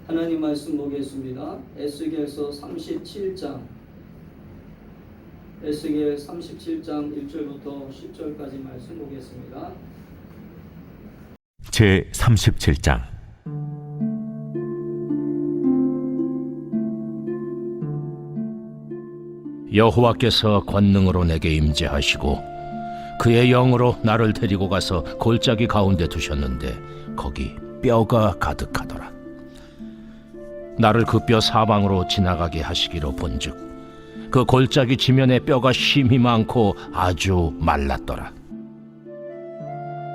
하나님 말씀 보겠습니다. 에스겔서 37장 에스겔 37장 1절부터 10절까지 말씀 보겠습니다. 제 37장. 여호와께서 권능으로 내게 임재하시고 그의 영으로 나를 데리고 가서 골짜기 가운데 두셨는데 거기 뼈가 가득하더라. 나를 그 뼈 사방으로 지나가게 하시기로 본즉 그 골짜기 지면에 뼈가 심히 많고 아주 말랐더라.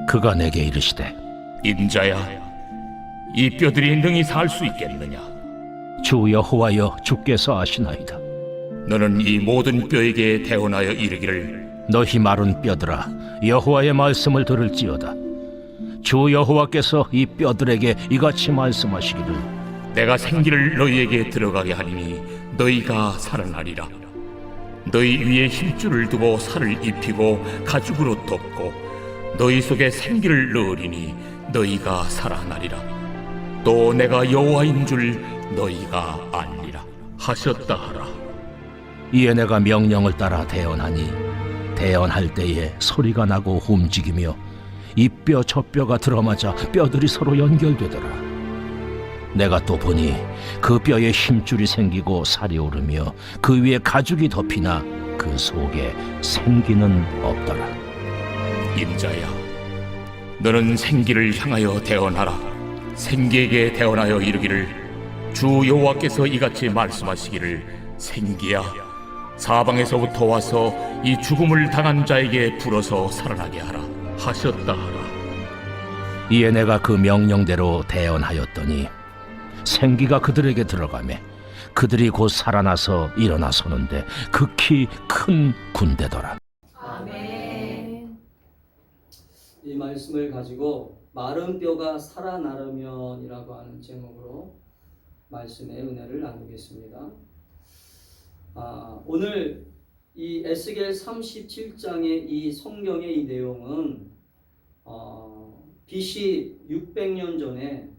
그가 내게 이르시되 인자야, 이 뼈들이 능히 살 수 있겠느냐? 주 여호와여, 주께서 아시나이다. 너는 이 모든 뼈에게 대언하여 이르기를 너희 마른 뼈들아, 여호와의 말씀을 들을지어다. 주 여호와께서 이 뼈들에게 이같이 말씀하시기를 내가 생기를 너희에게 들어가게 하리니 너희가 살아나리라. 너희 위에 힘줄을 두고 살을 입히고 가죽으로 덮고 너희 속에 생기를 넣으리니 너희가 살아나리라. 또 내가 여호와인 줄 너희가 알리라 하셨다 하라. 이에 내가 명령을 따라 대언하니 대언할 때에 소리가 나고 움직이며 이 뼈 저 뼈가 들어맞아 뼈들이 서로 연결되더라. 내가 또 보니 그 뼈에 힘줄이 생기고 살이 오르며 그 위에 가죽이 덮이나 그 속에 생기는 없더라. 인자야, 너는 생기를 향하여 대언하라. 생기에게 대언하여 이르기를 주 여호와께서 이같이 말씀하시기를 생기야, 사방에서부터 와서 이 죽음을 당한 자에게 불어서 살아나게 하라 하셨다 하라. 이에 내가 그 명령대로 대언하였더니 생기가 그들에게 들어가매 그들이 곧 살아나서 일어나 서는데 극히 큰 군대더라. 아멘. 이 말씀을 가지고 마른 뼈가 살아나려면이라고 하는 제목으로 말씀의 은혜를 나누겠습니다. 오늘 이 에스겔 37장의 이 성경의 이 내용은 BC 600년 전에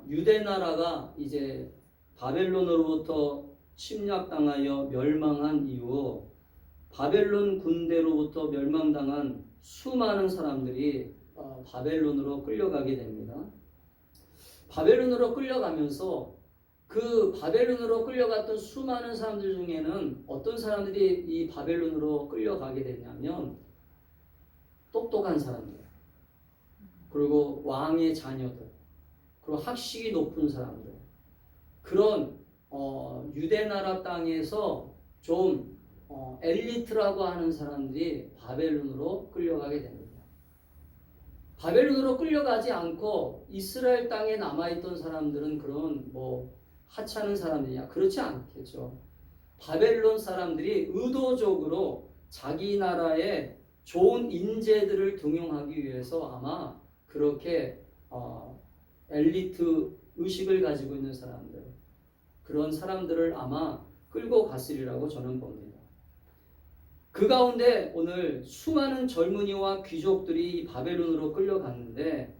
유대 나라가 이제 바벨론으로부터 침략당하여 멸망한 이후 바벨론 군대로부터 멸망당한 수많은 사람들이 바벨론으로 끌려가게 됩니다. 바벨론으로 끌려가면서 그 바벨론으로 끌려갔던 수많은 사람들 중에는 어떤 사람들이 이 바벨론으로 끌려가게 되냐면 똑똑한 사람들, 그리고 왕의 자녀들, 그리고 학식이 높은 사람들, 그런 유대 나라 땅에서 좀 엘리트라고 하는 사람들이 바벨론으로 끌려가게 됩니다. 바벨론으로 끌려가지 않고 이스라엘 땅에 남아있던 사람들은 그런 하찮은 사람들이냐? 그렇지 않겠죠. 바벨론 사람들이 의도적으로 자기 나라에 좋은 인재들을 등용하기 위해서 아마 그렇게 엘리트 의식을 가지고 있는 사람들, 그런 사람들을 아마 끌고 갔으리라고 저는 봅니다. 그 가운데 오늘 수많은 젊은이와 귀족들이 바벨론으로 끌려갔는데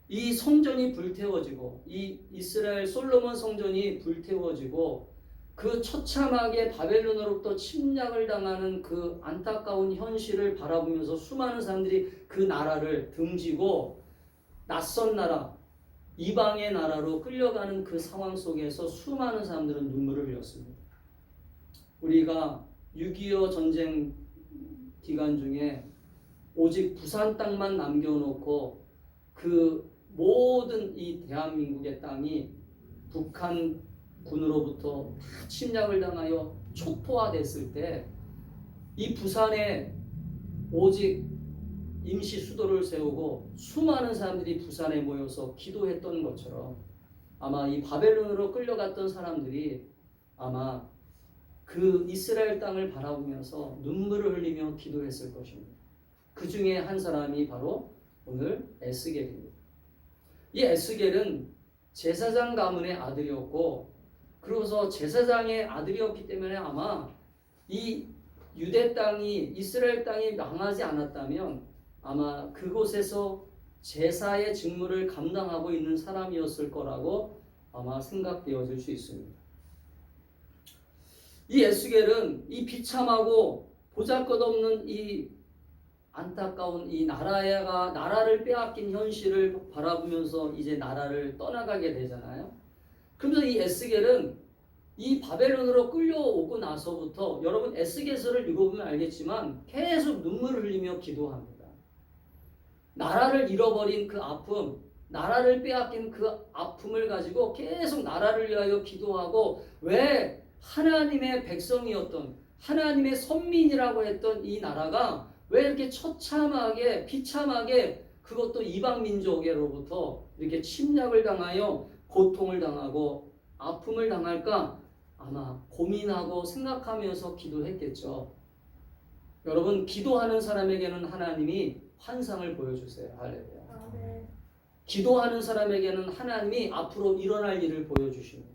이 성전이 불태워지고 이 이스라엘 솔로몬 성전이 불태워지고 그 처참하게 바벨론으로부터 침략을 당하는 그 안타까운 현실을 바라보면서 수많은 사람들이 그 나라를 등지고 낯선 나라, 이방의 나라로 끌려가는 그 상황 속에서 수많은 사람들은 눈물을 흘렸습니다. 우리가 6.25 전쟁 기간 중에 오직 부산 땅만 남겨놓고 그 모든 이 대한민국의 땅이 북한 군으로부터 다 침략을 당하여 촉포화됐을 때 이 부산에 오직 임시 수도를 세우고 수많은 사람들이 부산에 모여서 기도했던 것처럼 아마 이 바벨론으로 끌려갔던 사람들이 아마 그 이스라엘 땅을 바라보면서 눈물을 흘리며 기도했을 것입니다. 그 중에 한 사람이 바로 오늘 에스겔입니다. 이 에스겔은 제사장 가문의 아들이었고, 그러고서 제사장의 아들이었기 때문에 아마 이 유대 땅이, 이스라엘 땅이 망하지 않았다면 아마 그곳에서 제사의 직무를 감당하고 있는 사람이었을 거라고 아마 생각되어질 수 있습니다. 이 에스겔은 이 비참하고 보잘것없는 이 안타까운 이 나라를 빼앗긴 현실을 바라보면서 이제 나라를 떠나가게 되잖아요. 그러면서 이 에스겔은 이 바벨론으로 끌려오고 나서부터 여러분 에스겔서를 읽어보면 알겠지만 계속 눈물을 흘리며 기도합니다. 나라를 잃어버린 그 아픔, 나라를 빼앗긴 그 아픔을 가지고 계속 나라를 위하여 기도하고, 왜 하나님의 백성이었던, 하나님의 선민이라고 했던 이 나라가 왜 이렇게 처참하게 비참하게, 그것도 이방 민족으로부터 이렇게 침략을 당하여 고통을 당하고 아픔을 당할까 아마 고민하고 생각하면서 기도했겠죠. 여러분, 기도하는 사람에게는 하나님이 환상을 보여주세요. 할렐루야. 아멘. 기도하는 사람에게는 하나님이 앞으로 일어날 일을 보여주십니다.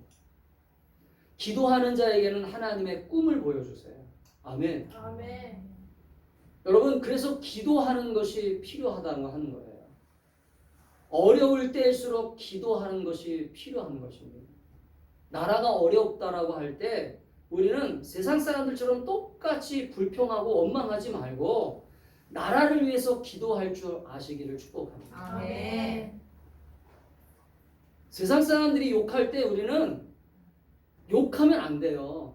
기도하는 자에게는 하나님의 꿈을 보여주세요. 아멘. 아멘. 여러분, 그래서 기도하는 것이 필요하다고 하는 거예요. 어려울 때일수록 기도하는 것이 필요한 것입니다. 나라가 어렵다라고 할 때 우리는 세상 사람들처럼 똑같이 불평하고 원망하지 말고 나라를 위해서 기도할 줄 아시기를 축복합니다. 아멘. 세상 사람들이 욕할 때 우리는 욕하면 안 돼요.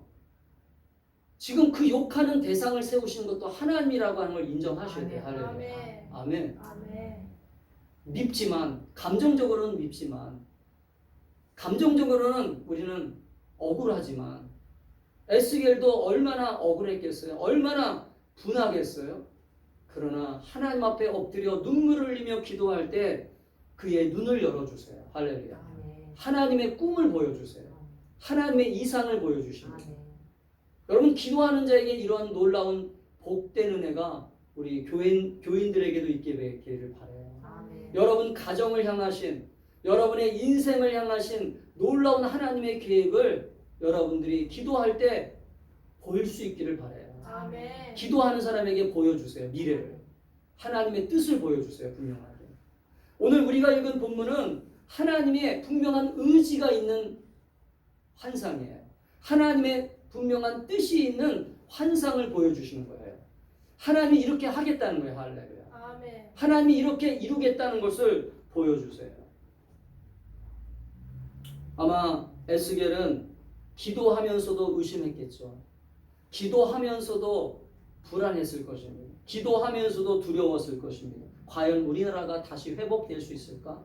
지금 그 욕하는 대상을 세우신 것도 하나님이라고 하는 걸 인정하셔야 돼요. 할렐루야. 아멘. 아멘. 아멘. 밉지만, 감정적으로는 밉지만, 감정적으로는 우리는 억울하지만, 에스겔도 얼마나 억울했겠어요? 얼마나 분하겠어요? 그러나 하나님 앞에 엎드려 눈물을 흘리며 기도할 때 그의 눈을 열어주세요. 할렐루야. 하나님의 꿈을 보여주세요. 하나님의 이상을 보여주십니다. 여러분, 기도하는 자에게 이런 놀라운 복된 은혜가 우리 교인들에게도 있게 되기를 바라요. 여러분 가정을 향하신, 여러분의 인생을 향하신 놀라운 하나님의 계획을 여러분들이 기도할 때 보일 수 있기를 바라요. 아멘. 기도하는 사람에게 보여주세요. 미래를, 하나님의 뜻을 보여주세요. 분명하게. 오늘 우리가 읽은 본문은 하나님의 분명한 의지가 있는 환상이에요. 하나님의 분명한 뜻이 있는 환상을 보여주시는 거예요. 하나님이 이렇게 하겠다는 거예요. 할렐루야. 아멘. 하나님이 이렇게 이루겠다는 것을 보여주세요. 아마 에스겔은 기도하면서도 의심했겠죠. 기도하면서도 불안했을 것입니다. 기도하면서도 두려웠을 것입니다. 과연 우리나라가 다시 회복될 수 있을까?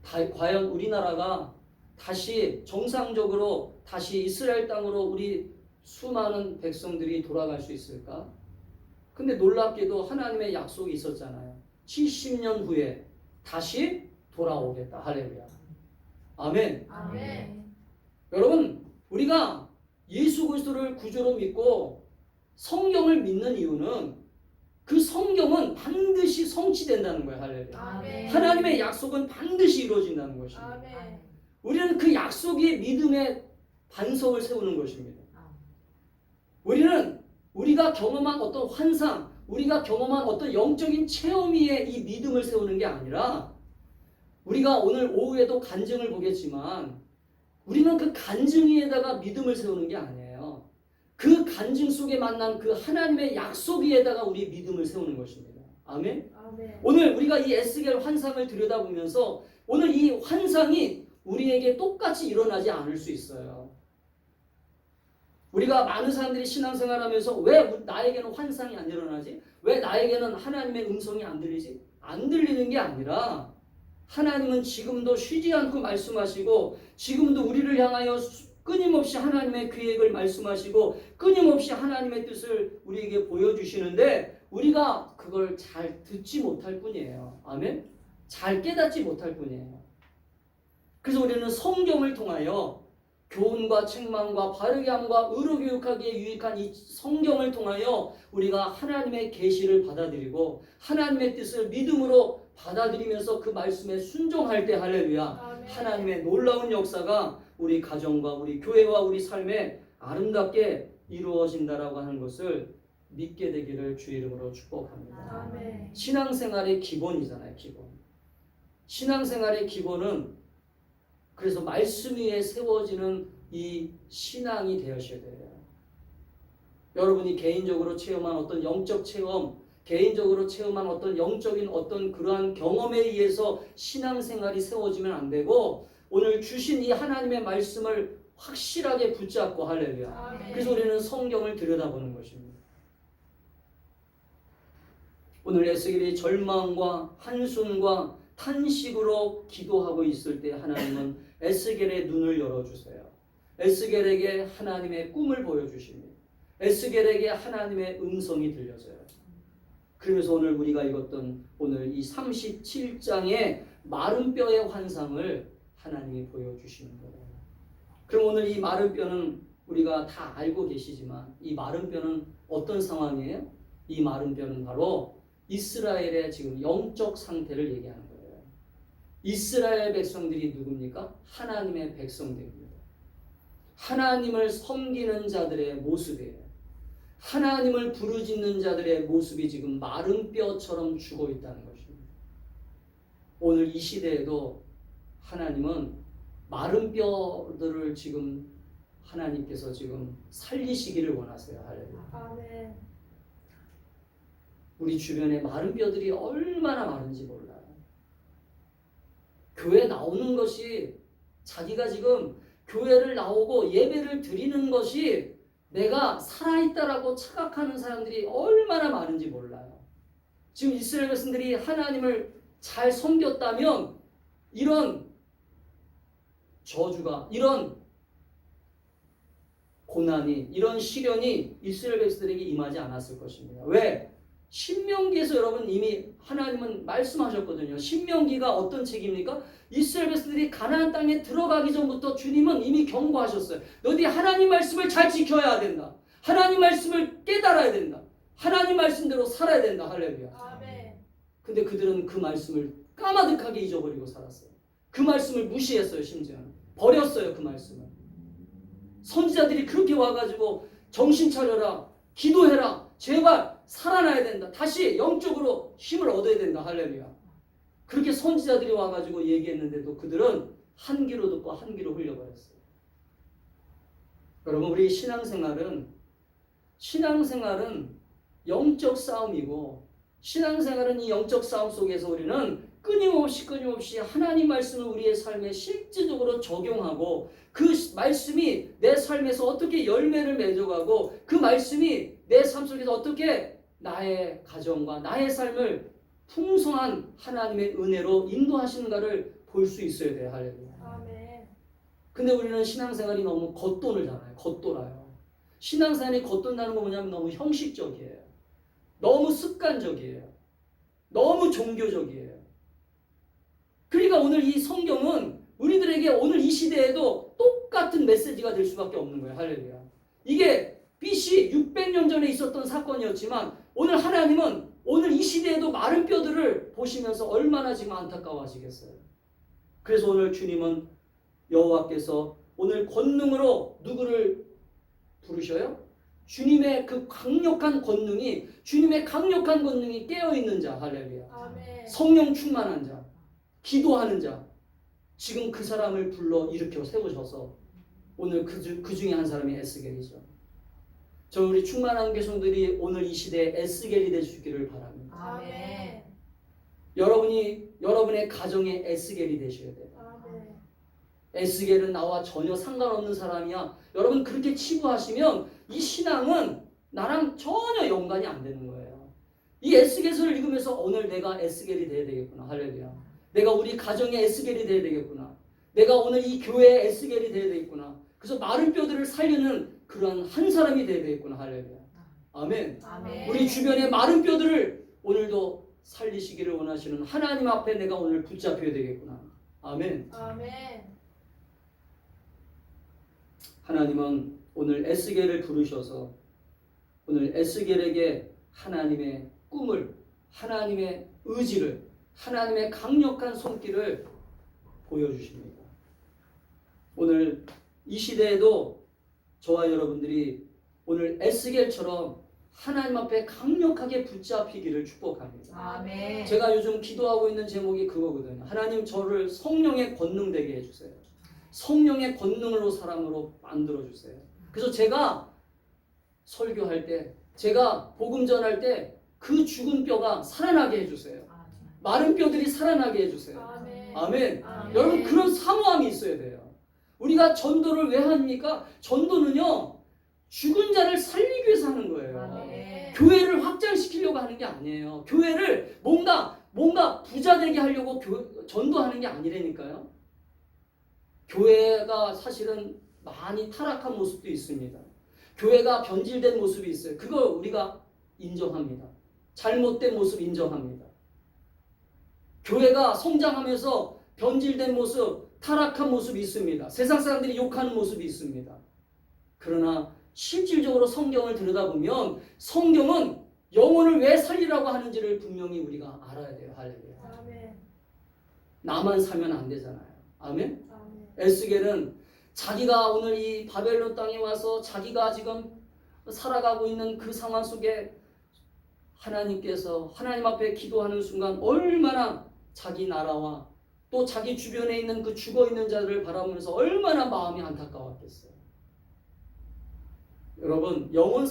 과연 우리나라가 다시 정상적으로 다시 이스라엘 땅으로 우리 수많은 백성들이 돌아갈 수 있을까? 근데 놀랍게도 하나님의 약속이 있었잖아요. 70년 후에 다시 돌아오겠다. 할렐루야. 아멘. 아멘. 여러분, 우리가 예수 그리스도를 구주로 믿고 성경을 믿는 이유는 그 성경은 반드시 성취된다는 거예요. 할렐루야. 아멘. 하나님의 약속은 반드시 이루어진다는 것입니다. 아멘. 우리는 그 약속이 믿음의 반석을 세우는 것입니다. 우리는 우리가 경험한 어떤 환상, 우리가 경험한 어떤 영적인 체험 위에 이 믿음을 세우는 게 아니라, 우리가 오늘 오후에도 간증을 보겠지만 우리는 그 간증 위에다가 믿음을 세우는 게 아니에요. 그 간증 속에 만난 그 하나님의 약속 위에다가 우리 믿음을 세우는 것입니다. 아멘. 아멘. 오늘 우리가 이 에스겔 환상을 들여다보면서 오늘 이 환상이 우리에게 똑같이 일어나지 않을 수 있어요. 우리가 많은 사람들이 신앙생활하면서 왜 나에게는 환상이 안 일어나지? 왜 나에게는 하나님의 음성이 안 들리지? 안 들리는 게 아니라 하나님은 지금도 쉬지 않고 말씀하시고, 지금도 우리를 향하여 끊임없이 하나님의 계획을 말씀하시고 끊임없이 하나님의 뜻을 우리에게 보여주시는데 우리가 그걸 잘 듣지 못할 뿐이에요. 아멘? 잘 깨닫지 못할 뿐이에요. 그래서 우리는 성경을 통하여 교훈과 책망과 바르게 함과 의로 교육하기에 유익한 이 성경을 통하여 우리가 하나님의 계시를 받아들이고 하나님의 뜻을 믿음으로 받아들이면서 그 말씀에 순종할 때 할렐루야, 아멘. 하나님의 놀라운 역사가 우리 가정과 우리 교회와 우리 삶에 아름답게 이루어진다라고 하는 것을 믿게 되기를 주의 이름으로 축복합니다. 아멘. 신앙생활의 기본이잖아요. 기본. 신앙생활의 기본은 그래서 말씀 위에 세워지는 이 신앙이 되어셔야 돼요. 여러분이 개인적으로 체험한 어떤 영적 체험, 개인적으로 체험한 어떤 영적인 어떤 그러한 경험에 의해서 신앙생활이 세워지면 안 되고 오늘 주신 이 하나님의 말씀을 확실하게 붙잡고 할렐루야. 아멘. 그래서 우리는 성경을 들여다보는 것입니다. 오늘 에스겔이 절망과 한숨과 탄식으로 기도하고 있을 때 하나님은 에스겔의 눈을 열어주세요. 에스겔에게 하나님의 꿈을 보여주십니다. 에스겔에게 하나님의 음성이 들려져요. 그러면서 오늘 우리가 읽었던 오늘 이 37장의 마른 뼈의 환상을 하나님이 보여주시는 거예요. 그럼 오늘 이 마른 뼈는 우리가 다 알고 계시지만 이 마른 뼈는 어떤 상황이에요? 이 마른 뼈는 바로 이스라엘의 지금 영적 상태를 얘기하는 거예요. 이스라엘 백성들이 누굽니까? 하나님의 백성들입니다. 하나님을 섬기는 자들의 모습이에요. 하나님을 부르짖는 자들의 모습이 지금 마른 뼈처럼 죽어 있다는 것입니다. 오늘 이 시대에도 하나님은 마른 뼈들을 지금 하나님께서 지금 살리시기를 원하세요. 할렐루야. 아멘. 우리 주변에 마른 뼈들이 얼마나 많은지 몰라요. 교회 나오는 것이 자기가 지금 교회를 나오고 예배를 드리는 것이 내가 살아있다라고 착각하는 사람들이 얼마나 많은지 몰라요. 지금 이스라엘 백성들이 하나님을 잘 섬겼다면 이런 저주가, 이런 고난이, 이런 시련이 이스라엘 백성들에게 임하지 않았을 것입니다. 왜? 신명기에서 여러분 이미 하나님은 말씀하셨거든요. 신명기가 어떤 책입니까? 이스라엘 백성들이 가나안 땅에 들어가기 전부터 주님은 이미 경고하셨어요. 너희들이 하나님 말씀을 잘 지켜야 된다. 하나님 말씀을 깨달아야 된다. 하나님 말씀대로 살아야 된다. 할렐루야. 아멘. 근데 그들은 그 말씀을 까마득하게 잊어버리고 살았어요. 그 말씀을 무시했어요. 심지어는 버렸어요. 그 말씀을. 선지자들이 그렇게 와가지고 정신 차려라, 기도해라, 제발 살아나야 된다, 다시 영적으로 힘을 얻어야 된다. 할렐루야. 그렇게 선지자들이 와가지고 얘기했는데도 그들은 한 귀로 듣고 한 귀로 흘려버렸어요. 여러분, 우리 신앙생활은 영적 싸움이고, 신앙생활은 이 영적 싸움 속에서 우리는 끊임없이 하나님 말씀을 우리의 삶에 실질적으로 적용하고 그 말씀이 내 삶에서 어떻게 열매를 맺어가고 그 말씀이 내 삶 속에서 어떻게 나의 가정과 나의 삶을 풍성한 하나님의 은혜로 인도하시는가를 볼 수 있어야 돼요. 할렐루야. 아멘. 근데 우리는 신앙생활이 너무 겉돈을 잖아요. 겉돌아요. 신앙생활이 겉돈다는 거 뭐냐면 너무 형식적이에요. 너무 습관적이에요. 너무 종교적이에요. 그러니까 오늘 이 성경은 우리들에게 오늘 이 시대에도 똑같은 메시지가 될 수밖에 없는 거예요. 할렐루야. 이게 BC 600년 전에 있었던 사건이었지만 오늘 하나님은 오늘 이 시대에도 마른 뼈들을 보시면서 얼마나 지금 안타까워하시겠어요. 그래서 오늘 주님은 여호와께서 오늘 권능으로 누구를 부르셔요? 주님의 그 강력한 권능이, 주님의 강력한 권능이 깨어있는 자. 할렐루야. 아멘. 성령 충만한 자, 기도하는 자, 지금 그 사람을 불러 일으켜 세우셔서 오늘 그 중에 한 사람이 에스겔이죠. 저 우리 충만한 교성들이 오늘 이 시대에 에스겔이 될 수 있기를 바랍니다. 아멘. 여러분의 가정에 에스겔이 되셔야 돼요. 아멘. 에스겔은 나와 전혀 상관없는 사람이야. 여러분 그렇게 치부하시면 이 신앙은 나랑 전혀 연관이 안 되는 거예요. 이 에스겔서를 읽으면서 오늘 내가 에스겔이 돼야 되겠구나. 할렐루야. 내가 우리 가정에 에스겔이 돼야 되겠구나. 내가 오늘 이 교회에 에스겔이 돼야 되겠구나. 그래서 마른 뼈들을 살리는 그러한 한 사람이 돼야 되겠구나. 할렐루야. 아멘. 아멘. 우리 주변의 마른 뼈들을 오늘도 살리시기를 원하시는 하나님 앞에 내가 오늘 붙잡혀야 되겠구나. 아멘. 아멘. 하나님은 오늘 에스겔을 부르셔서 오늘 에스겔에게 하나님의 꿈을, 하나님의 의지를, 하나님의 강력한 손길을 보여주십니다. 오늘 이 시대에도 저와 여러분들이 오늘 에스겔처럼 하나님 앞에 강력하게 붙잡히기를 축복합니다. 아멘. 제가 요즘 기도하고 있는 제목이 그거거든요. 하나님 저를 성령의 권능 되게 해주세요. 성령의 권능으로 사람으로 만들어 주세요. 그래서 제가 설교할 때, 제가 복음 전할 때 그 죽은 뼈가 살아나게 해주세요. 마른 뼈들이 살아나게 해주세요. 아멘. 아멘. 아멘. 여러분 그런 사모함이 있어야 돼요. 우리가 전도를 왜 합니까? 전도는요 죽은 자를 살리기 위해서 하는 거예요. 아멘. 교회를 확장시키려고 하는 게 아니에요. 교회를 뭔가 부자 되게 하려고 전도하는 게 아니라니까요. 교회가 사실은 많이 타락한 모습도 있습니다. 교회가 변질된 모습이 있어요. 그걸 우리가 인정합니다. 잘못된 모습 인정합니다. 교회가 성장하면서 변질된 모습, 타락한 모습이 있습니다. 세상 사람들이 욕하는 모습이 있습니다. 그러나 실질적으로 성경을 들여다보면 성경은 영혼을 왜 살리라고 하는지를 분명히 우리가 알아야 돼요. 할렐루야. 아멘. 나만 살면 안 되잖아요. 아멘. 아멘. 에스겔은 자기가 오늘 이 바벨론 땅에 와서 자기가 지금 살아가고 있는 그 상황 속에 하나님께서 하나님 앞에 기도하는 순간 얼마나 자기 나라와 또 자기 주변에 있는 그 죽어있는 자들을 바라보면서 얼마나 마음이 안타까웠겠어요. 여러분 영혼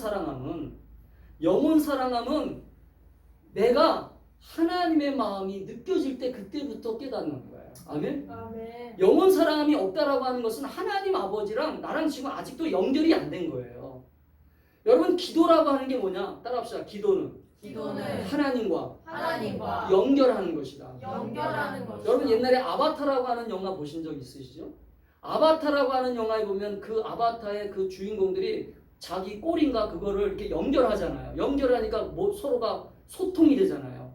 사랑함은 내가 하나님의 마음이 느껴질 때 그때부터 깨닫는 거예요. 아멘. 아멘. 영혼 사랑함이 없다라고 하는 것은 하나님 아버지랑 나랑 지금 아직도 연결이 안 된 거예요. 여러분 기도라고 하는 게 뭐냐? 따라합시다. 기도는 기도는 하나님과 연결하는 것이다. 연결하는 것이다. 여러분 옛날에 아바타라고 하는 영화 보신 적 있으시죠? 아바타라고 하는 영화에 보면 그 아바타의 그 주인공들이 자기 꼴인가 그거를 이렇게 연결하잖아요. 연결하니까 서로가 소통이 되잖아요.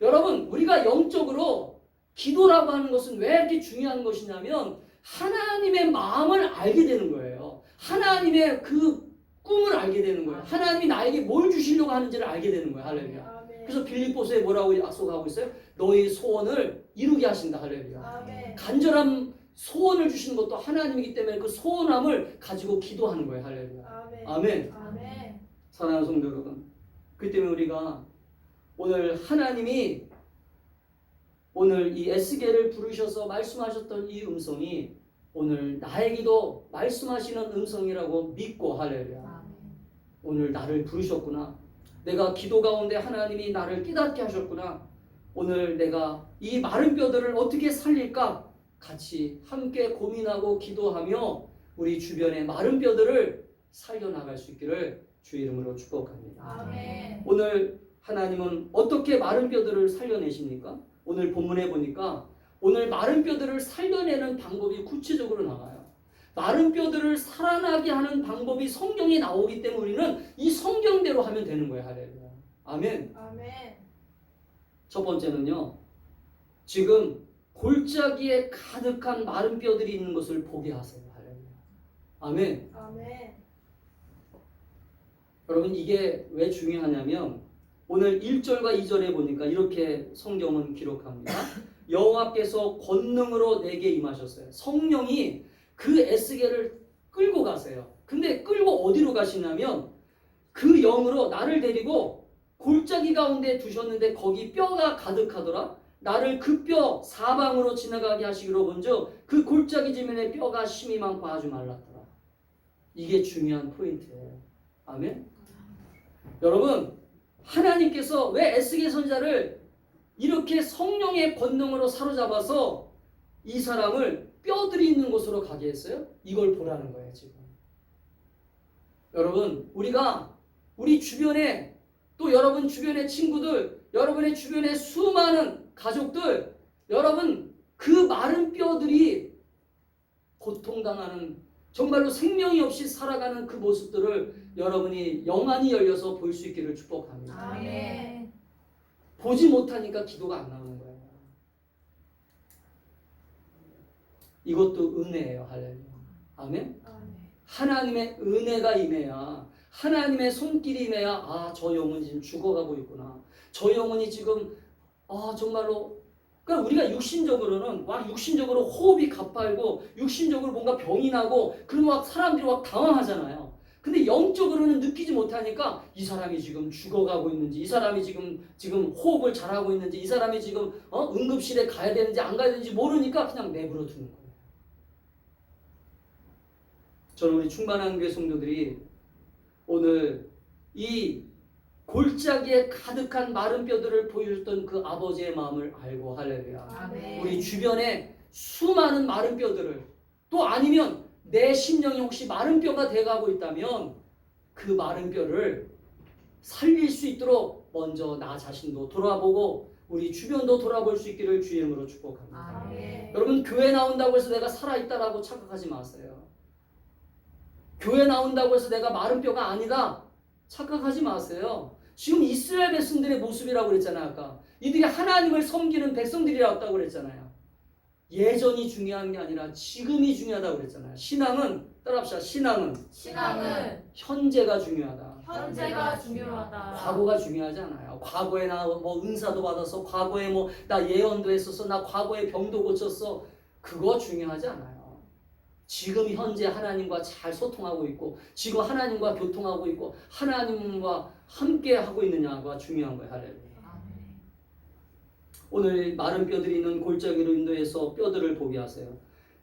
여러분 우리가 영적으로 기도라고 하는 것은 왜 이렇게 중요한 것이냐면 하나님의 마음을 알게 되는 거예요. 하나님의 그 꿈을 알게 되는 거예요. 하나님이 나에게 뭘 주시려고 하는지를 알게 되는 거예요. 할렐루야. 아멘. 그래서 빌립보서에 뭐라고 약속하고 있어요? 너희 소원을 이루게 하신다. 할렐루야. 아멘. 간절한 소원을 주시는 것도 하나님이기 때문에 그 소원함을 가지고 기도하는 거예요. 할렐루야. 아멘. 아멘. 아멘. 사랑하는 성도 여러분, 그 때문에 우리가 오늘 하나님이 오늘 이 에스겔을 부르셔서 말씀하셨던 이 음성이 오늘 나에게도 말씀하시는 음성이라고 믿고 할렐루야. 아멘. 오늘 나를 부르셨구나. 내가 기도 가운데 하나님이 나를 깨닫게 하셨구나. 오늘 내가 이 마른 뼈들을 어떻게 살릴까? 같이 함께 고민하고 기도하며 우리 주변의 마른 뼈들을 살려나갈 수 있기를 주의 이름으로 축복합니다. 아멘. 오늘 하나님은 어떻게 마른 뼈들을 살려내십니까? 오늘 본문에 보니까 오늘 마른 뼈들을 살려내는 방법이 구체적으로 나와요. 마른 뼈들을 살아나게 하는 방법이 성경에 나오기 때문에 우리는 이 성경대로 하면 되는 거예요. 할렐루야. 아멘. 아멘. 첫 번째는요. 지금 골짜기에 가득한 마른 뼈들이 있는 것을 보게 하세요. 할렐루야. 아멘. 아멘. 여러분 이게 왜 중요하냐면 오늘 1절과 2절에 보니까 이렇게 성경은 기록합니다. 여호와께서 권능으로 내게 임하셨어요. 성령이 그 에스겔을 끌고 가세요. 근데 끌고 어디로 가시냐면 그 영으로 나를 데리고 골짜기 가운데 두셨는데 거기 뼈가 가득하더라. 나를 그 뼈 사방으로 지나가게 하시기로 먼저 그 골짜기 지면에 뼈가 심이 많고 아주 말랐더라. 이게 중요한 포인트예요. 아멘. 여러분 하나님께서 왜 에스겔 선지자를 이렇게 성령의 권능으로 사로잡아서 이 사람을 뼈들이 있는 곳으로 가게 했어요? 이걸 보라는 거예요 지금. 여러분 우리가 우리 주변에 또 여러분 주변의 친구들 여러분의 주변의 수많은 가족들 여러분 그 마른 뼈들이 고통당하는 정말로 생명이 없이 살아가는 그 모습들을 여러분이 영안이 열려서 볼 수 있기를 축복합니다. 아멘. 보지 못하니까 기도가 안 나오는 거예요. 이것도 은혜예요. 할렐루야. 아멘. 아멘. 하나님의 은혜가 임해야 하나님의 손길이 임해야 아, 저 영혼이 지금 죽어가고 있구나. 저 영혼이 지금 정말로 그러니까 우리가 육신적으로 호흡이 가빨고 육신적으로 뭔가 병이 나고 그러면 막 사람들이 막 당황하잖아요. 근데 영적으로는 느끼지 못하니까 이 사람이 지금 죽어가고 있는지 이 사람이 지금 호흡을 잘하고 있는지 이 사람이 지금 응급실에 가야 되는지 안 가야 되는지 모르니까 그냥 내버려 두는 거예요. 저는 우리 충만한 교회 성도들이 오늘 이 골짜기에 가득한 마른 뼈들을 보여줬던 그 아버지의 마음을 알고 할렐루야. 아멘. 우리 주변에 수많은 마른 뼈들을 또 아니면 내 심령이 혹시 마른 뼈가 돼가고 있다면 그 마른 뼈를 살릴 수 있도록 먼저 나 자신도 돌아보고 우리 주변도 돌아볼 수 있기를 주의 이름으로 축복합니다. 아멘. 여러분 교회 나온다고 해서 내가 살아있다라고 착각하지 마세요. 교회 나온다고 해서 내가 마른 뼈가 아니다 착각하지 마세요. 지금 이스라엘 백성들의 모습이라고 그랬잖아요. 아까 이들이 하나님을 섬기는 백성들이라고 그랬잖아요. 예전이 중요한 게 아니라 지금이 중요하다고 그랬잖아요. 신앙은 따라합시다. 신앙은 신앙은 현재가 중요하다. 현재가 중요하다. 과거가 중요하지 않아요. 과거에 나 뭐 은사도 받았어. 과거에 뭐 나 예언도 했었어. 나 과거에 병도 고쳤어. 그거 중요하지 않아요. 지금 현재 하나님과 잘 소통하고 있고 지금 하나님과 교통하고 있고 하나님과 함께 하고 있느냐가 중요한 거예요. 할렐루야. 아멘. 오늘 마른 뼈들이 있는 골짜기로 인도해서 뼈들을 보게 하세요.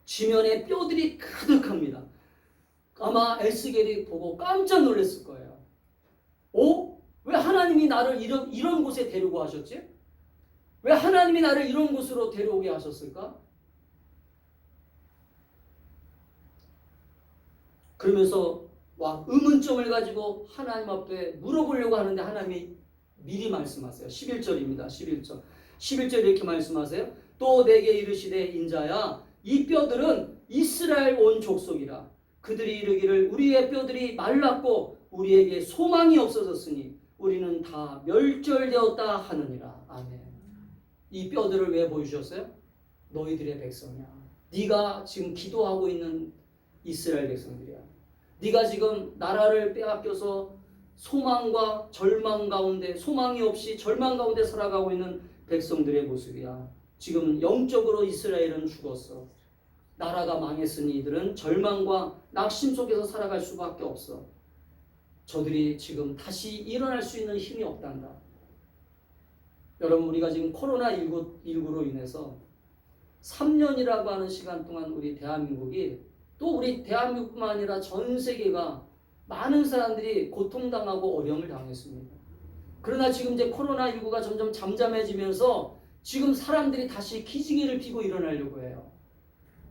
지면에 뼈들이 가득합니다. 아마 에스겔이 보고 깜짝 놀랐을 거예요. 왜 하나님이 나를 이런 곳에 데리고 하셨지? 왜 하나님이 나를 이런 곳으로 데려오게 하셨을까? 그러면서 의문점을 가지고 하나님 앞에 물어보려고 하는데 하나님이 미리 말씀하세요. 11절입니다. 11절. 11절 이렇게 말씀하세요. 또 내게 이르시되 인자야 이 뼈들은 이스라엘 온 족속이라. 그들이 이르기를 우리의 뼈들이 말랐고 우리에게 소망이 없어졌으니 우리는 다 멸절되었다 하느니라. 아멘. 이 뼈들을 왜 보여주셨어요? 너희들의 백성이야. 네가 지금 기도하고 있는 이스라엘 백성들이야. 네가 지금 나라를 빼앗겨서 소망과 절망 가운데 소망이 없이 절망 가운데 살아가고 있는 백성들의 모습이야. 지금 영적으로 이스라엘은 죽었어. 나라가 망했으니 이들은 절망과 낙심 속에서 살아갈 수밖에 없어. 저들이 지금 다시 일어날 수 있는 힘이 없단다. 여러분 우리가 지금 코로나19로 인해서 3년이라고 하는 시간 동안 우리 대한민국이 또 우리 대한민국뿐만 아니라 전 세계가 많은 사람들이 고통당하고 어려움을 당했습니다. 그러나 지금 이제 코로나19가 점점 잠잠해지면서 지금 사람들이 다시 기지개를 피고 일어나려고 해요.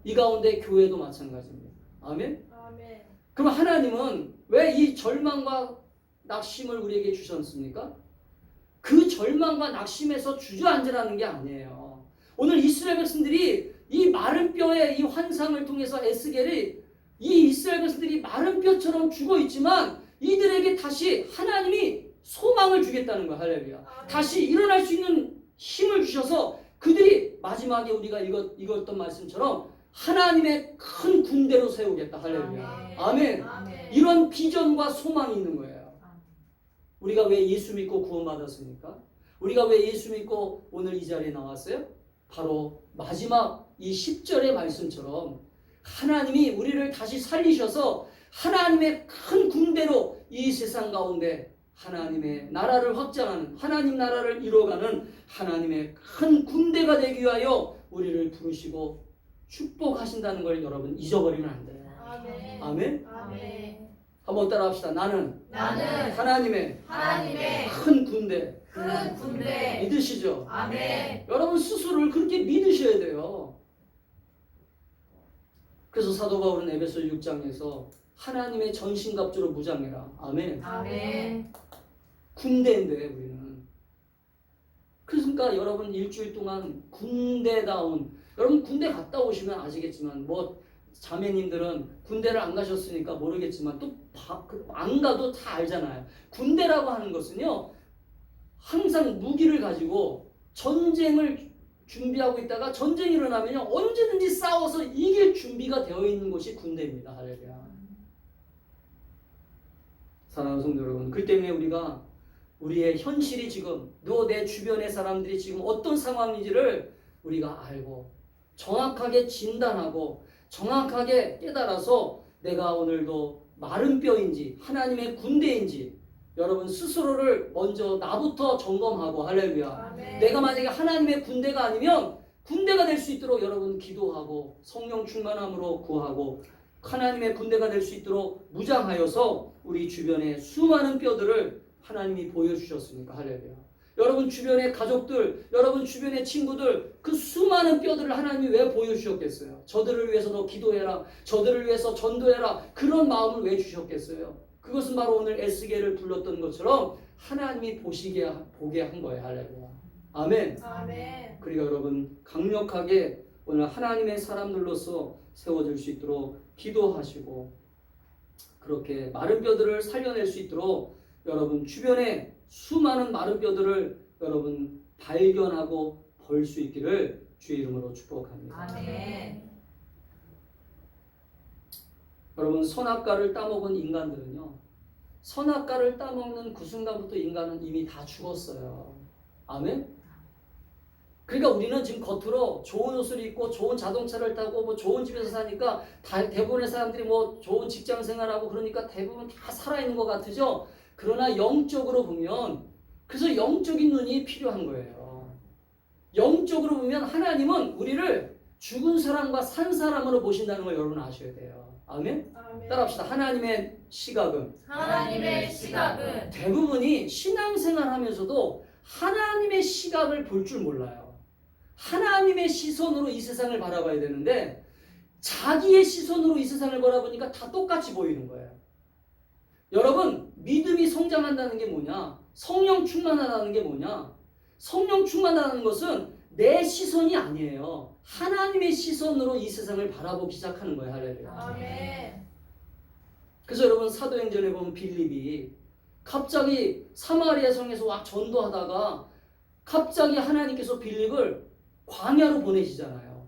이 가운데 교회도 마찬가지입니다. 아멘? 아멘. 그럼 하나님은 왜 이 절망과 낙심을 우리에게 주셨습니까? 그 절망과 낙심에서 주저앉으라는 게 아니에요. 오늘 이스라엘 백성들이 이 마른 뼈의 이 환상을 통해서 에스겔이 이 이스라엘 백성들이 마른 뼈처럼 죽어 있지만 이들에게 다시 하나님이 소망을 주겠다는 거예요. 할렐루야. 다시 일어날 수 있는 힘을 주셔서 그들이 마지막에 우리가 읽었던 말씀처럼 하나님의 큰 군대로 세우겠다. 할렐루야. 아멘. 아멘. 이런 비전과 소망이 있는 거예요. 우리가 왜 예수 믿고 구원받았습니까? 우리가 왜 예수 믿고 오늘 이 자리에 나왔어요? 바로 마지막 이 10절의 말씀처럼 하나님이 우리를 다시 살리셔서 하나님의 큰 군대로 이 세상 가운데 하나님의 나라를 확장하는 하나님 나라를 이루어가는 하나님의 큰 군대가 되기 위하여 우리를 부르시고 축복하신다는 걸 여러분 잊어버리면 안 돼요. 아멘. 아멘? 아멘. 한번 따라합시다. 나는 하나님의 큰 군대 큰 군대. 믿으시죠? 아멘. 여러분 스스로를 그렇게 믿으셔야 돼요. 그래서 사도 바울은 에베소 6장에서 하나님의 전신갑주로 무장해라. 아멘. 아멘. 군대인데 우리는. 그러니까 여러분 일주일 동안 군대다운 여러분 군대 갔다 오시면 아시겠지만 뭐 자매님들은 군대를 안 가셨으니까 모르겠지만 또 안 가도 다 알잖아요. 군대라고 하는 것은요 항상 무기를 가지고 전쟁을 준비하고 있다가 전쟁이 일어나면요 언제든지 싸워서 이길 준비가 되어 있는 곳이 군대입니다. 할렐루야. 사랑하는 성도 여러분, 그 때문에 우리가 우리의 현실이 지금 너 내 주변의 사람들이 지금 어떤 상황인지를 우리가 알고 정확하게 진단하고 정확하게 깨달아서 내가 오늘도 마른 뼈인지 하나님의 군대인지 여러분 스스로를 먼저 나부터 점검하고 할렐루야. 아멘. 내가 만약에 하나님의 군대가 아니면 군대가 될 수 있도록 여러분 기도하고 성령 충만함으로 구하고 하나님의 군대가 될 수 있도록 무장하여서 우리 주변에 수많은 뼈들을 하나님이 보여주셨으니까. 할렐루야. 여러분 주변의 가족들, 여러분 주변의 친구들, 그 수많은 뼈들을 하나님이 왜 보여주셨겠어요? 저들을 위해서 너 기도해라, 저들을 위해서 전도해라, 그런 마음을 왜 주셨겠어요? 그것은 바로 오늘 에스겔을 불렀던 것처럼 하나님이 보게 한 거예요. 할렐루야. 아멘. 아멘. 그러니까 여러분 강력하게 오늘 하나님의 사람들로서 세워질 수 있도록 기도하시고, 그렇게 마른 뼈들을 살려낼 수 있도록 여러분 주변에 수많은 마른 뼈들을 여러분 발견하고 벌 수 있기를 주의 이름으로 축복합니다. 아멘. 여러분 선악과를 따먹은 인간들은요, 선악과를 따먹는 그 순간부터 인간은 이미 다 죽었어요. 아멘? 그러니까 우리는 지금 겉으로 좋은 옷을 입고 좋은 자동차를 타고 뭐 좋은 집에서 사니까 대부분의 사람들이 뭐 좋은 직장 생활하고 그러니까 대부분 다 살아있는 것 같으죠. 그러나 영적으로 보면, 그래서 영적인 눈이 필요한 거예요. 영적으로 보면 하나님은 우리를 죽은 사람과 산 사람으로 보신다는 걸 여러분 아셔야 돼요. 아멘? 아멘. 따라합시다. 하나님의 시각은, 하나님의 시각은 대부분이 신앙생활 하면서도 하나님의 시각을 볼 줄 몰라요. 하나님의 시선으로 이 세상을 바라봐야 되는데 자기의 시선으로 이 세상을 바라보니까 다 똑같이 보이는 거예요. 여러분 믿음이 성장한다는 게 뭐냐? 성령 충만하다는 게 뭐냐? 성령 충만하다는 것은 내 시선이 아니에요. 하나님의 시선으로 이 세상을 바라보기 시작하는 거예요. 할렐루야. 아멘. 그래서 여러분 사도행전에 보면 빌립이 갑자기 사마리아 성에서 와 전도하다가 갑자기 하나님께서 빌립을 광야로 보내시잖아요.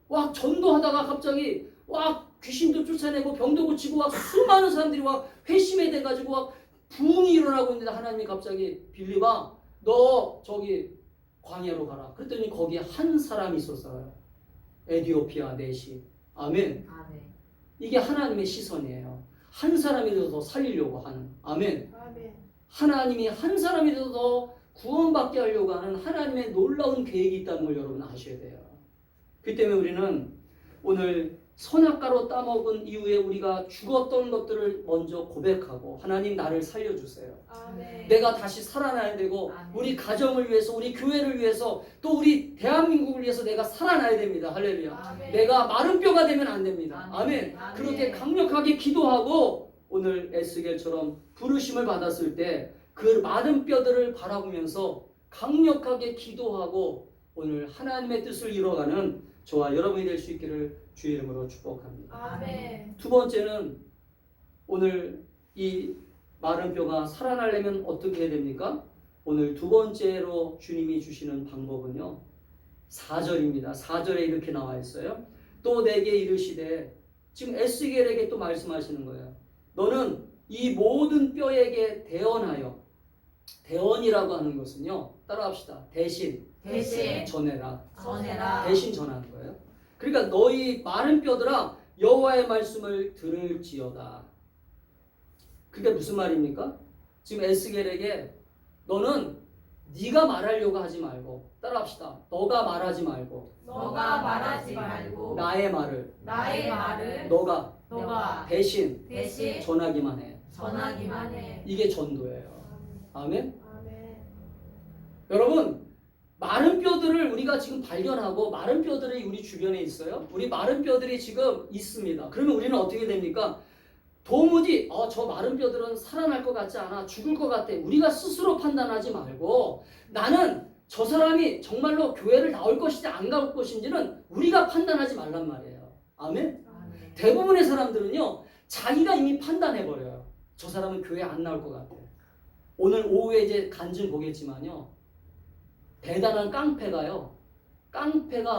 와 전도하다가 갑자기 와 귀신도 쫓아내고 병도 고치고 와 수많은 사람들이 와 회심에 돼가지고 와 부흥이 일어나고 있는데 하나님이 갑자기 빌립아 너 저기 광야로 가라. 그랬더니 거기에 한 사람이 있었어요. 에디오피아 내시. 아멘. 아멘. 이게 하나님의 시선이에요. 한 사람이라도 더 살리려고 하는. 아멘. 아멘. 하나님이 한 사람이라도 더 구원받게 하려고 하는 하나님의 놀라운 계획이 있다는 걸 여러분 아셔야 돼요. 그 때문에 우리는 오늘 선악과로 따먹은 이후에 우리가 죽었던 것들을 먼저 고백하고 하나님 나를 살려주세요. 아멘. 내가 다시 살아나야 되고 아멘. 우리 가정을 위해서 우리 교회를 위해서 또 우리 대한민국을 위해서 내가 살아나야 됩니다. 할렐루야. 아멘. 내가 마른 뼈가 되면 안 됩니다. 아멘. 아멘. 그렇게 강력하게 기도하고 오늘 에스겔처럼 부르심을 받았을 때 그 마른 뼈들을 바라보면서 강력하게 기도하고 오늘 하나님의 뜻을 이뤄가는 저와 여러분이 될 수 있기를 주의 이름으로 축복합니다. 아멘. 두 번째는 오늘 이 마른 뼈가 살아나려면 어떻게 해야 됩니까? 오늘 두 번째로 주님이 주시는 방법은요. 4절입니다. 4절에 이렇게 나와 있어요. 또 내게 이르시되, 지금 에스겔에게 또 말씀하시는 거예요. 너는 이 모든 뼈에게 대언하여, 대언이라고 하는 것은요. 따라합시다. 대신 전해라. 전해라. 대신 전하는 거예요. 그러니까 너희 마른 뼈들아 여호와의 말씀을 들을지어다. 그게 무슨 말입니까? 지금 에스겔에게 너는 네가 말하려고 하지 말고, 따라합시다. 너가 말하지 말고 너가 말하지 말고 나의 말을 나의 말을 너가 대신 대신 전하기만 해. 전하기만 해. 이게 전도예요. 아멘. 아멘. 여러분 마른 뼈들을 우리가 지금 발견하고 마른 뼈들이 우리 주변에 있어요. 우리 마른 뼈들이 지금 있습니다. 그러면 우리는 어떻게 됩니까? 도무지 저 마른 뼈들은 살아날 것 같지 않아, 죽을 것 같아, 우리가 스스로 판단하지 말고 나는 저 사람이 정말로 교회를 나올 것인지 안 나올 것인지는 우리가 판단하지 말란 말이에요. 아멘. 아멘. 대부분의 사람들은요 자기가 이미 판단해버려요. 저 사람은 교회 안 나올 것 같아. 오늘 오후에 이제 간증 보겠지만요, 대단한 깡패가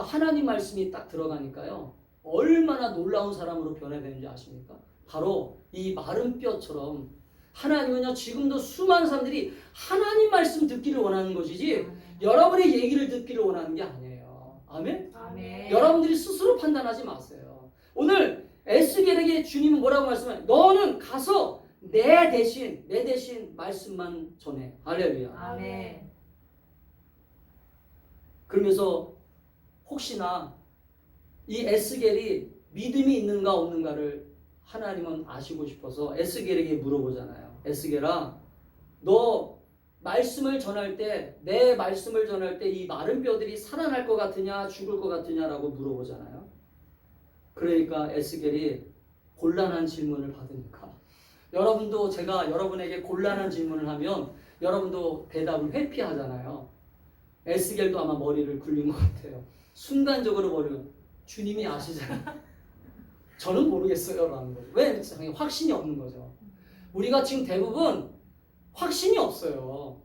하나님 말씀이 딱 들어가니까요 얼마나 놀라운 사람으로 변해되는지 아십니까? 바로 이 마른 뼈처럼 하나님은요 지금도 수많은 사람들이 하나님 말씀 듣기를 원하는 것이지 여러분의 얘기를 듣기를 원하는 게 아니에요. 아멘? 아멘. 여러분들이 스스로 판단하지 마세요. 오늘 에스겔에게 주님은 뭐라고 말씀해요? 너는 가서 내 대신 말씀만 전해. 할렐루야. 아멘. 그러면서 혹시나 이 에스겔이 믿음이 있는가 없는가를 하나님은 아시고 싶어서 에스겔에게 물어보잖아요. 에스겔아, 너 말씀을 전할 때, 내 말씀을 전할 때 이 마른 뼈들이 살아날 것 같으냐 죽을 것 같으냐라고 물어보잖아요. 그러니까 에스겔이 곤란한 질문을 받으니까, 여러분도 제가 여러분에게 곤란한 질문을 하면 여러분도 대답을 회피하잖아요. 에스겔도 아마 머리를 굴린 것 같아요. 순간적으로 머리를, 주님이 아시잖아요. 저는 모르겠어요 라는 거죠. 왜? 확신이 없는 거죠. 우리가 지금 대부분 확신이 없어요.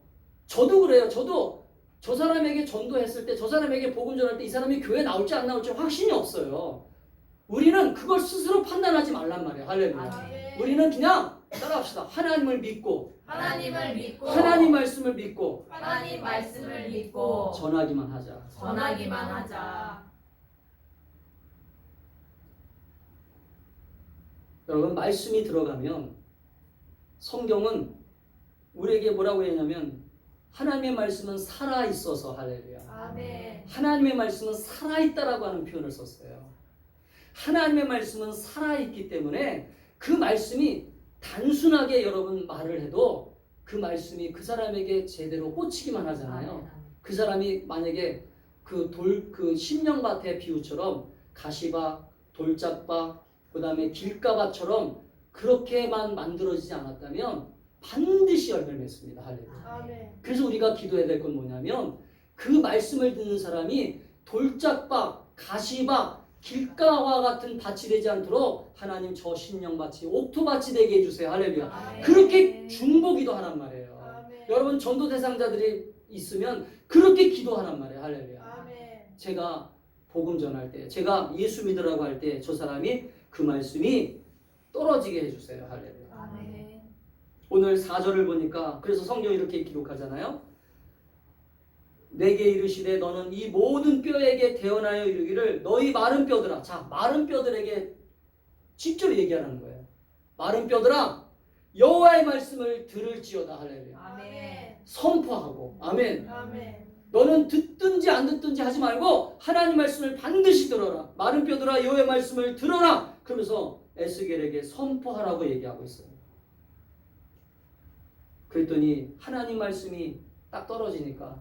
저도 그래요. 저도 저 사람에게 전도했을 때, 저 사람에게 복음 전할 때 이 사람이 교회 나올지 안 나올지 확신이 없어요. 우리는 그걸 스스로 판단하지 말란 말이에요. 할렐루야. 아멘. 우리는 그냥 따라합시다. 하나님을 믿고, 하나님을 믿고 하나님 말씀을 믿고 하나님 말씀을 믿고 전하기만 하자. 전하기만 하자. 여러분, 말씀이 들어가면 성경은 우리에게 뭐라고 했냐면 하나님의 말씀은 살아있어서, 할렐루야, 아멘. 하나님의 말씀은 살아있다라고 하는 표현을 썼어요. 하나님의 말씀은 살아있기 때문에 그 말씀이 단순하게 여러분 말을 해도 그 말씀이 그 사람에게 제대로 꽂히기만 하잖아요. 그 사람이 만약에 그 심령밭의 비유처럼 가시밭, 돌짝밭, 그 다음에 길가밭처럼 그렇게만 만들어지지 않았다면 반드시 열매를 맺습니다. 할렐루야. 아멘. 그래서 우리가 기도해야 될 건 뭐냐면 그 말씀을 듣는 사람이 돌짝밭, 가시밭, 길가와 같은 밭이 되지 않도록 하나님 저 심령밭이 옥토밭이 되게 해주세요. 할렐루야. 아멘. 그렇게 중보기도 하란 말이에요. 아멘. 여러분, 전도 대상자들이 있으면 그렇게 기도하란 말이에요. 할렐루야. 아멘. 제가 복음 전할 때, 제가 예수 믿으라고 할 때 저 사람이 그 말씀이 떨어지게 해주세요. 할렐루야. 아멘. 오늘 4절을 보니까 그래서 성경이 이렇게 기록하잖아요. 내게 이르시되 너는 이 모든 뼈에게 대언하여 이르기를 너희 마른 뼈들아. 자, 마른 뼈들에게 직접 얘기하는 거예요. 마른 뼈들아, 여호와의 말씀을 들을지어다. 할렐루야. 아멘. 선포하고, 아멘. 아멘. 너는 듣든지 안 듣든지 하지 말고 하나님 말씀을 반드시 들어라. 마른 뼈들아, 여호와의 말씀을 들어라. 그러면서 에스겔에게 선포하라고 얘기하고 있어요. 그랬더니 하나님 말씀이 딱 떨어지니까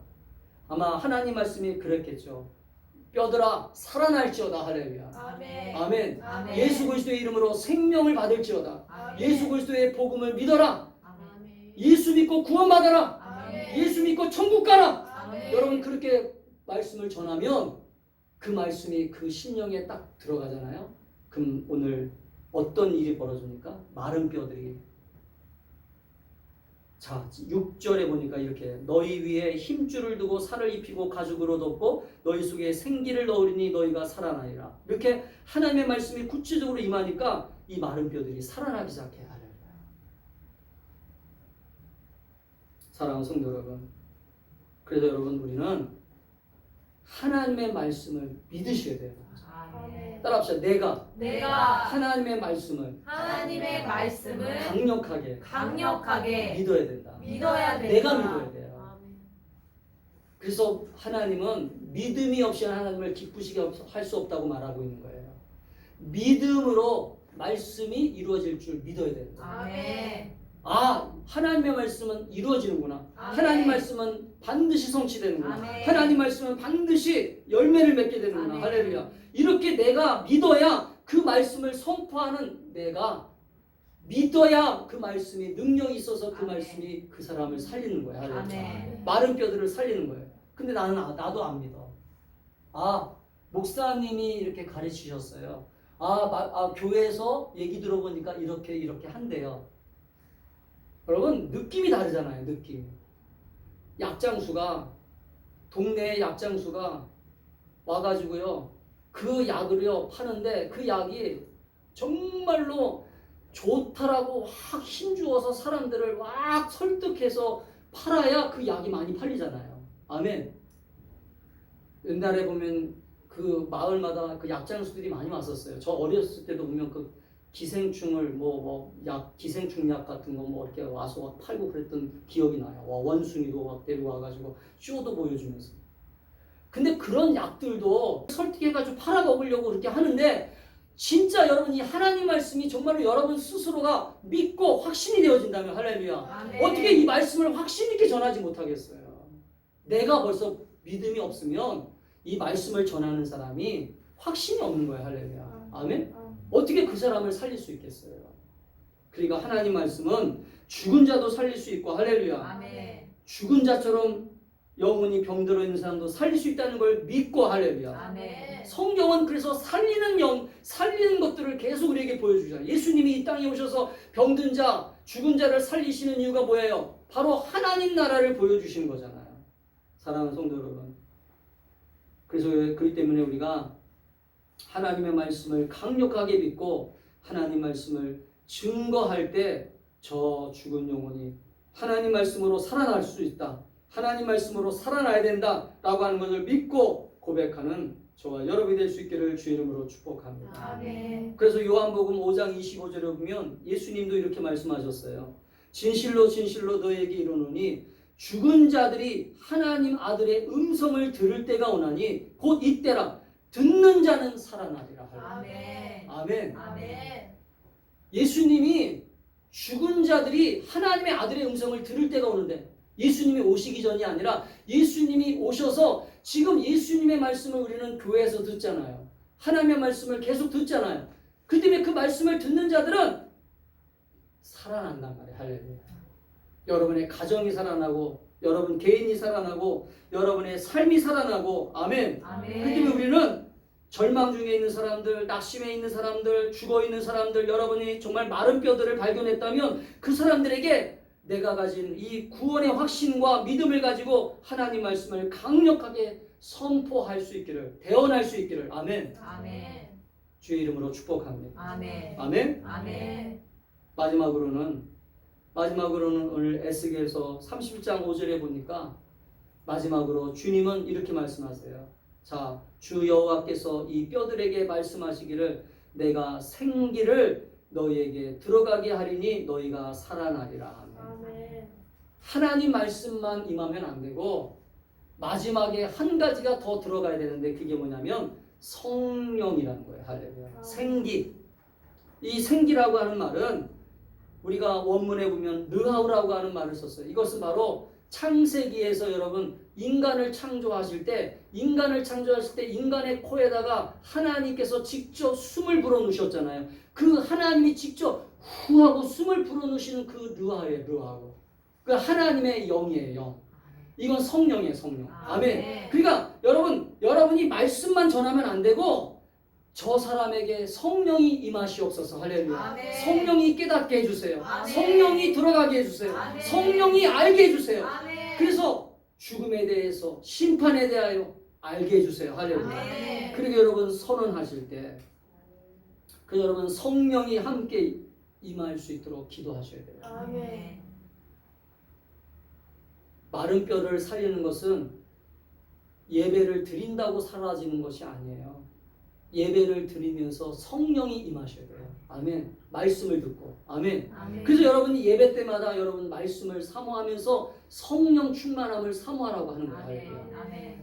아마 하나님 말씀이 그랬겠죠. 뼈들아, 살아날지어다. 할렐루야. 아멘. 아멘. 아멘. 예수 그리스도의 이름으로 생명을 받을지어다. 아멘. 예수 그리스도의 복음을 믿어라. 아멘. 예수 믿고 구원받아라. 아멘. 예수 믿고 천국 가라. 아멘. 여러분, 그렇게 말씀을 전하면 그 말씀이 그 심령에 딱 들어가잖아요. 그럼 오늘 어떤 일이 벌어집니까? 마른 뼈들이, 자, 6절에 보니까 이렇게 너희 위에 힘줄을 두고 살을 입히고 가죽으로 덮고 너희 속에 생기를 넣으리니 너희가 살아나리라. 이렇게 하나님의 말씀이 구체적으로 임하니까 이 마른 뼈들이 살아나기 시작해요. 사랑하는 성도 여러분, 그래서 여러분, 우리는 하나님의 말씀을 믿으셔야 돼요. 아멘. 따라합시다. 내가 하나님의 말씀을 하나님의 말씀을 강력하게 믿어야 된다. 믿어야 된다. 내가 믿어야 돼요. 아멘. 그래서 하나님은 믿음이 없이 하나님을 기쁘시게 할 수 없다고 말하고 있는 거예요. 믿음으로 말씀이 이루어질 줄 믿어야 된다. 아멘. 아, 하나님의 말씀은 이루어지는구나. 아멘. 하나님 말씀은 반드시 성취되는구나. 아멘. 하나님 말씀은 반드시 열매를 맺게 되는구나. 아멘. 할렐루야. 이렇게 내가 믿어야 그 말씀을 선포하는, 내가 믿어야 그 말씀이 능력이 있어서 그 아멘. 말씀이 그 사람을 살리는 거야. 할렐루야. 아멘. 마른 뼈들을 살리는 거예요. 근데 나도 안 믿어. 아, 목사님이 이렇게 가르치셨어요. 교회에서 얘기 들어보니까 이렇게 한대요. 여러분, 느낌이 다르잖아요. 느낌. 약장수가, 동네의 약장수가 와가지고요, 그 약을요 파는데 그 약이 정말로 좋다라고 확 힘주어서 사람들을 막 설득해서 팔아야 그 약이 많이 팔리잖아요. 아멘. 옛날에 보면 그 마을마다 그 약장수들이 많이 왔었어요. 저 어렸을 때도 보면 그 기생충을 기생충 약 같은 거 뭐 이렇게 와서 막 팔고 그랬던 기억이 나요. 원숭이도 막 데려와가지고 쇼도 보여주면서. 근데 그런 약들도 설득해가지고 팔아먹으려고 그렇게 하는데 진짜 여러분 이 하나님 말씀이 정말로 여러분 스스로가 믿고 확신이 되어진다면 할렐루야. 아멘. 어떻게 이 말씀을 확신 있게 전하지 못하겠어요? 내가 벌써 믿음이 없으면 이 말씀을 전하는 사람이 확신이 없는 거예요. 할렐루야. 아멘. 어떻게 그 사람을 살릴 수 있겠어요? 그러니까 하나님 말씀은 죽은 자도 살릴 수 있고 할렐루야. 아멘. 죽은 자처럼 영혼이 병들어 있는 사람도 살릴 수 있다는 걸 믿고 할렐루야. 아멘. 성경은 그래서 살리는 것들을 계속 우리에게 보여주잖아요. 예수님이 이 땅에 오셔서 병든 자, 죽은 자를 살리시는 이유가 뭐예요? 바로 하나님 나라를 보여주시는 거잖아요. 사랑하는 성도 여러분. 그래서 그렇기 때문에 우리가 하나님의 말씀을 강력하게 믿고 하나님 말씀을 증거할 때 저 죽은 영혼이 하나님 말씀으로 살아날 수 있다. 하나님 말씀으로 살아나야 된다라고 하는 것을 믿고 고백하는 저와 여러분이 될 수 있기를 주 이름으로 축복합니다. 아멘. 그래서 요한복음 5장 25절에 보면 예수님도 이렇게 말씀하셨어요. 진실로 진실로 너에게 이르노니 죽은 자들이 하나님 아들의 음성을 들을 때가 오나니 곧 이때라. 듣는 자는 살아나리라. 아멘. 아멘. 아멘. 예수님이 죽은 자들이 하나님의 아들의 음성을 들을 때가 오는데 예수님이 오시기 전이 아니라 예수님이 오셔서 지금 예수님의 말씀을 우리는 교회에서 듣잖아요. 하나님의 말씀을 계속 듣잖아요. 그 때문에 그 말씀을 듣는 자들은 살아난단 말이에요. 할렐루야. 여러분의 가정이 살아나고 여러분 개인이 살아나고 여러분의 삶이 살아나고 아멘. 아멘. 그 때문에 우리는 절망 중에 있는 사람들, 낙심해 있는 사람들, 죽어 있는 사람들, 여러분이 정말 마른 뼈들을 발견했다면 그 사람들에게 내가 가진 이 구원의 확신과 믿음을 가지고 하나님 말씀을 강력하게 선포할 수 있기를, 대언할 수 있기를. 아멘. 아멘. 주의 이름으로 축복합니다. 아멘. 아멘. 아멘. 마지막으로는 오늘 에스겔서 31장 5절에 보니까 마지막으로 주님은 이렇게 말씀하세요. 자, 주 여호와께서 이 뼈들에게 말씀하시기를 내가 생기를 너희에게 들어가게 하리니 너희가 살아나리라. 아멘. 하나님 말씀만 임하면 안 되고 마지막에 한 가지가 더 들어가야 되는데 그게 뭐냐면 성령이라는 거예요. 할렐루야. 생기. 이 생기라고 하는 말은 우리가 원문에 보면 느하우라고 하는 말을 썼어요. 이것은 바로 창세기에서 여러분 인간을 창조하실 때 인간의 코에다가 하나님께서 직접 숨을 불어넣으셨잖아요. 그 하나님이 직접 후하고 숨을 불어넣으시는 그 르하예요. 르하고 그 하나님의 영이에요. 영. 이건 성령이에요. 성령. 아멘. 그러니까 여러분이 말씀만 전하면 안 되고 저 사람에게 성령이 임하시옵소서. 할렐루야. 아멘. 성령이 깨닫게 해주세요. 아멘. 성령이 들어가게 해주세요. 아멘. 성령이 알게 해주세요. 아멘. 그래서 죽음에 대해서 심판에 대하여 알게 해주세요. 할렐루야. 아멘. 그리고 여러분 선언하실 때 여러분 성령이 함께 임할 수 있도록 기도하셔야 돼요. 아멘. 마른 뼈를 살리는 것은 예배를 드린다고 사라지는 것이 아니에요. 예배를 드리면서 성령이 임하셔야 돼요. 아멘. 말씀을 듣고. 아멘. 아멘. 그래서 여러분이 예배 때마다 여러분 말씀을 사모하면서 성령 충만함을 사모하라고 하는 거예요. 아멘. 아멘.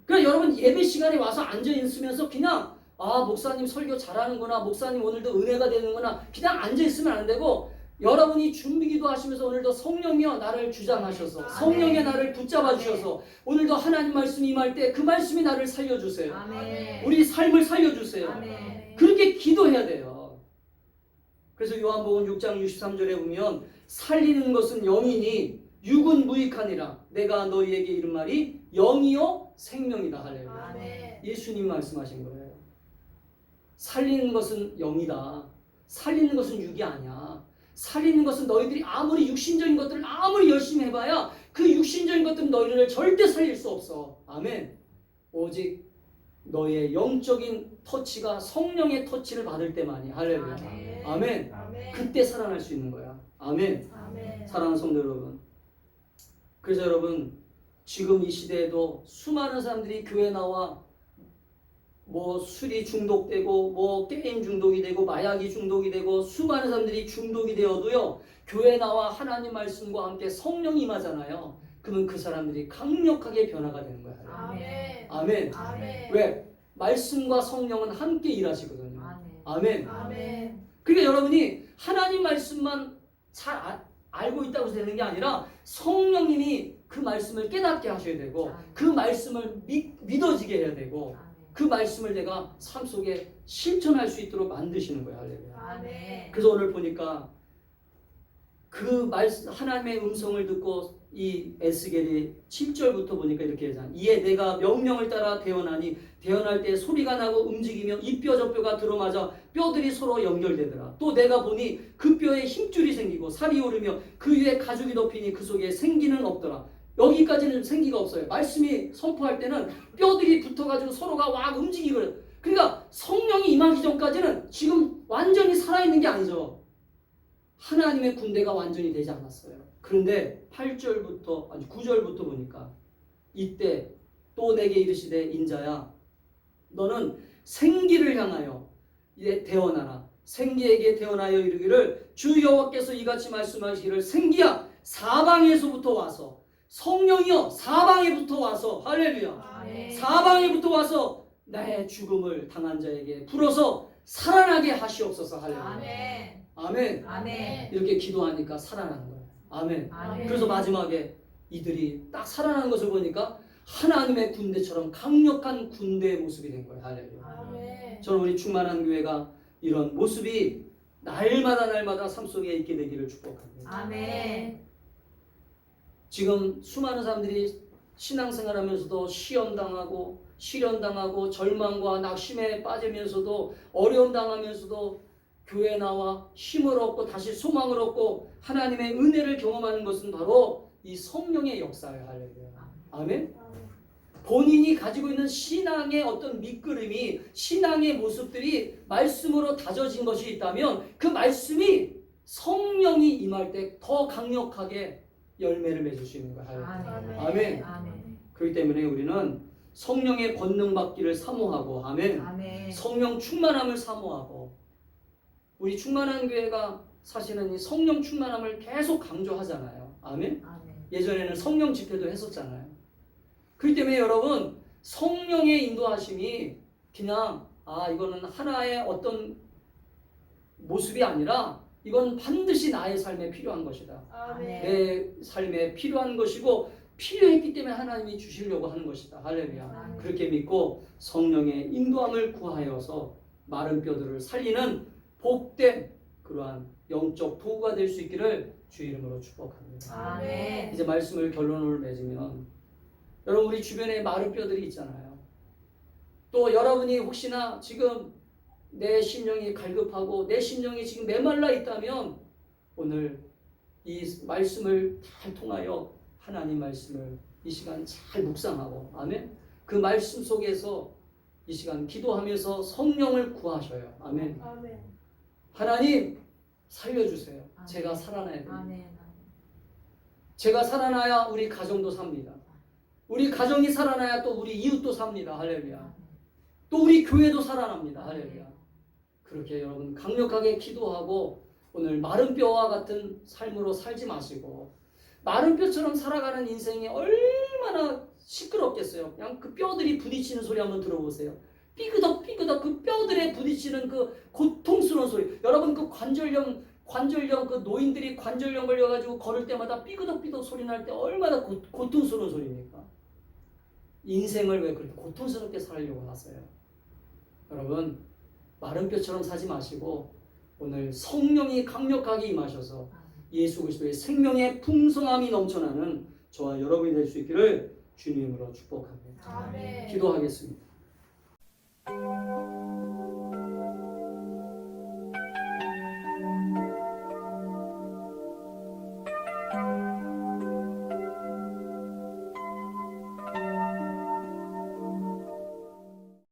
그러니까 여러분 예배 시간에 와서 앉아 있으면서 그냥 목사님 설교 잘하는구나, 목사님 오늘도 은혜가 되는구나 그냥 앉아 있으면 안 되고 여러분이 준비기도 하시면서 오늘도 성령이여 나를 주장하셔서 성령의 나를 붙잡아 주셔서 오늘도 하나님 말씀이 임할 때 그 말씀이 나를 살려주세요. 아멘. 우리 삶을 살려주세요. 아멘. 그렇게 기도해야 돼요. 그래서 요한복음 6장 63절에 보면 살리는 것은 영이니 육은 무익하니라. 내가 너희에게 이른 말이 영이요 생명이다. 할렐루야. 아멘. 예수님 말씀하신 거예요. 살리는 것은 영이다. 살리는 것은 육이 아니야. 살리는 것은 너희들이 아무리 육신적인 것들을 아무리 열심히 해봐야 그 육신적인 것들은 너희를 절대 살릴 수 없어. 아멘. 오직 너의 영적인 터치가 성령의 터치를 받을 때만이. 할렐루야. 아멘. 아멘. 아멘. 그때 살아날 수 있는 거야. 아멘. 아멘. 사랑하는 성도 여러분. 그래서 여러분 지금 이 시대에도 수많은 사람들이 교회 나와 술이 중독되고 게임 중독이 되고 마약이 중독이 되고 수많은 사람들이 중독이 되어도요 교회 나와 하나님 말씀과 함께 성령이 임하잖아요. 그러면 그 사람들이 강력하게 변화가 되는 거예요. 아멘. 아멘. 아멘. 왜? 말씀과 성령은 함께 일하시거든요. 아멘. 아멘. 아멘. 그러니까 여러분이 하나님 말씀만 잘 알고 있다고 해서 되는 게 아니라 성령님이 그 말씀을 깨닫게 하셔야 되고 그 말씀을 믿어지게 해야 되고 그 말씀을 내가 삶 속에 실천할 수 있도록 만드시는 거예요. 할렐루야. 아멘. 그래서 오늘 보니까 그 말씀 하나님의 음성을 듣고 이 에스겔이 7절부터 보니까 이렇게 하잖아. 이에 내가 명령을 따라 대언하니 대언할 때 소리가 나고 움직이며 이 뼈 저 뼈가 들어맞아 뼈들이 서로 연결되더라. 또 내가 보니 그 뼈에 힘줄이 생기고 살이 오르며 그 위에 가죽이 덮이니 그 속에 생기는 없더라. 여기까지는 생기가 없어요. 말씀이 선포할 때는 뼈들이 붙어가지고 서로가 막 움직이거든. 그러니까 성령이 임하기 전까지는 지금 완전히 살아있는 게 아니죠. 하나님의 군대가 완전히 되지 않았어요. 그런데 8절부터 아니 9절부터 보니까 이때 또 내게 이르시되 인자야 너는 생기를 향하여 대언하라. 생기에게 대언하여 이르기를 주 여호와께서 이같이 말씀하시기를 생기야 사방에서부터 와서 성령이여 사방에부터 와서 할렐루야 아멘. 사방에부터 와서 나의 죽음을 당한 자에게 불어서 살아나게 하시옵소서. 할렐루야. 아멘. 아멘. 아멘. 이렇게 기도하니까 살아나는 거예요. 아멘. 아멘. 그래서 마지막에 이들이 딱 살아나는 것을 보니까 하나님의 군대처럼 강력한 군대의 모습이 된 거예요. 할렐루야. 아멘. 저는 우리 충만한 교회가 이런 모습이 날마다 삶 속에 있게 되기를 축복합니다. 아멘. 지금 수많은 사람들이 신앙생활하면서도 시험당하고 시련당하고 절망과 낙심에 빠지면서도 어려움 당하면서도 교회 나와 힘을 얻고 다시 소망을 얻고 하나님의 은혜를 경험하는 것은 바로 이 성령의 역사예요. 할렐루야. 아멘. 본인이 가지고 있는 신앙의 어떤 밑그림이 신앙의 모습들이 말씀으로 다져진 것이 있다면 그 말씀이 성령이 임할 때 더 강력하게 열매를 맺을 수 있는 거예요. 할렐루야. 아멘. 아멘. 그렇기 때문에 우리는 성령의 권능 받기를 사모하고 아멘. 아멘. 성령 충만함을 사모하고 우리 충만한 교회가 사실은 이 성령 충만함을 계속 강조하잖아요. 아멘. 아멘. 예전에는 성령 집회도 했었잖아요. 그렇기 때문에 여러분 성령의 인도하심이 그냥 이거는 하나의 어떤 모습이 아니라 이건 반드시 나의 삶에 필요한 것이다. 아멘. 내 삶에 필요한 것이고 필요했기 때문에 하나님이 주시려고 하는 것이다. 할렐루야. 아멘. 그렇게 믿고 성령의 인도함을 구하여서 마른 뼈들을 살리는 복된 그러한 영적 도구가 될 수 있기를 주 이름으로 축복합니다. 아멘. 이제 말씀을 결론을 맺으면 여러분 우리 주변에 마른 뼈들이 있잖아요. 또 여러분이 혹시나 지금 내 심령이 갈급하고 내 심령이 지금 메말라 있다면 오늘 이 말씀을 잘 통하여 하나님 말씀을 이 시간 잘 묵상하고 아멘. 그 말씀 속에서 이 시간 기도하면서 성령을 구하셔요. 아멘. 아멘. 하나님 살려주세요. 아멘. 제가 살아나야 됩니다. 아멘. 제가 살아나야 우리 가정도 삽니다. 우리 가정이 살아나야 또 우리 이웃도 삽니다. 할렐루야. 또 우리 교회도 살아납니다. 할렐루야. 그렇게 여러분 강력하게 기도하고 오늘 마른 뼈와 같은 삶으로 살지 마시고 마른 뼈처럼 살아가는 인생이 얼마나 시끄럽겠어요. 그냥 그 뼈들이 부딪히는 소리 한번 들어보세요. 삐그덕 그 뼈들에 부딪히는 그 고통스러운 소리. 여러분 그 관절염 그 노인들이 관절염 걸려가지고 걸을 때마다 삐그덕 소리 날 때 얼마나 고통스러운 소리입니까? 인생을 왜 그렇게 고통스럽게 살려고 하세요? 여러분 마른 뼈처럼 사지 마시고 오늘 성령이 강력하게 임하셔서 예수 그리스도의 생명의 풍성함이 넘쳐나는 저와 여러분이 될 수 있기를 주님으로 축복합니다. 아멘. 기도하겠습니다.